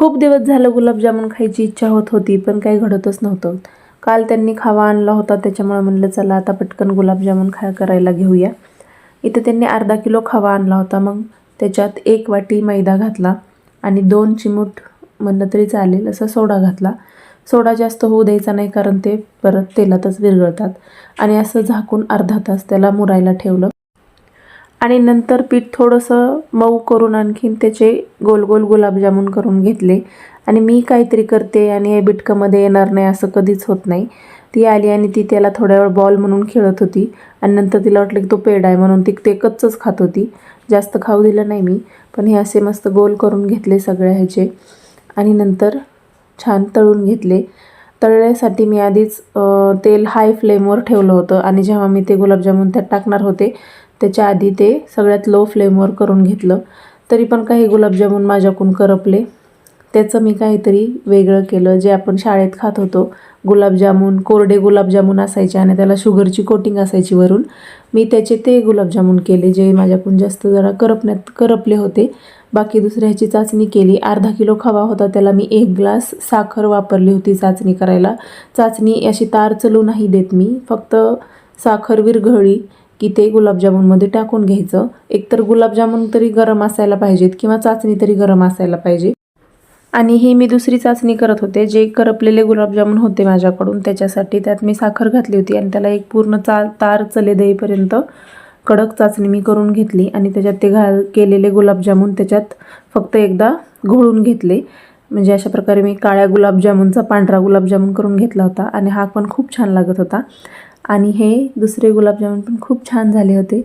खूप दिवस झालं गुलाबजामुन खायची इच्छा होत होती, पण काही घडतच नव्हतं. काल त्यांनी खावा आणला होता, त्याच्यामुळे म्हणलं चला आता पटकन गुलाबजामुन करायला घेऊया. इथे त्यांनी अर्धा किलो खवा आणला होता. मग त्याच्यात 1 वाटी मैदा घातला आणि 2 चिमूट म्हणलं तरी चालेल असं सोडा घातला. सोडा जास्त होऊ द्यायचा नाही, कारण ते परत तेलातच विरघळतात. आणि असं झाकून अर्धा तास त्याला मुरायला ठेवलं. आणि नंतर पीठ थोडंसं मऊ करून आणखीन त्याचे गोल गोल गुलाबजामुन करून घेतले. आणि मी काहीतरी करते आणि हे बिटकामध्ये येणार नाही असं कधीच होत नाही. ती आली आणि ती त्याला थोड्या वेळ बॉल म्हणून खेळत होती आणि नंतर तिला वाटलं की तो पेढा आहे म्हणून ती ते कच्चंच खात होती. जास्त खाऊ दिलं नाही मी, पण हे असे मस्त गोल करून घेतले सगळ्या ह्याचे आणि नंतर छान तळून घेतले. तळण्यासाठी मी आधीच तेल हाय फ्लेमवर ठेवलं होतं आणि जेव्हा मी ते गुलाबजामुन त्यात टाकणार होते त्याच्या आधी ते सगळ्यात लो फ्लेमवर करून घेतलं. तरी पण काही गुलाबजामुन माझ्याकडून करपले. त्याचं मी काहीतरी वेगळं केलं. जे आपण शाळेत खात होतो गुलाबजामुन, कोरडे गुलाबजामुन असायचे आणि त्याला शुगरची कोटिंग असायची वरून, मी त्याचे ते गुलाबजामुन केले जे माझ्याकडून जास्त जरा करपले होते. बाकी दुसऱ्याची चाचणी केली. अर्धा किलो खवा होता, त्याला मी 1 ग्लास साखर वापरली होती चाचणी करायला. चाचणी अशी तार चलू नाही देत मी, फक्त साखर विरघळली की ते गुलाबजामुनमध्ये टाकून घ्यायचं. एकतर गुलाबजामुन तरी गरम असायला पाहिजेत किंवा चाचणी तरी गरम असायला पाहिजे. आणि ही मी दुसरी चाचणी करत होते. जे करपलेले गुलाबजामुन होते माझ्याकडून त्याच्यासाठी त्यात मी साखर घातली होती आणि त्याला एक पूर्ण तार चले देईपर्यंत कडक चाचणी मी करून घेतली. आणि त्याच्यात ते केलेले गुलाबजामुन त्याच्यात फक्त एकदा घोळून घेतले. म्हणजे अशा प्रकारे मी काळ्या गुलाबजामुनचा पांढरा गुलाबजामुन करून घेतला होता आणि हा पण खूप छान लागत होता. आणि हे दुसरे गुलाबजामुन पण खूप छान झाले होते.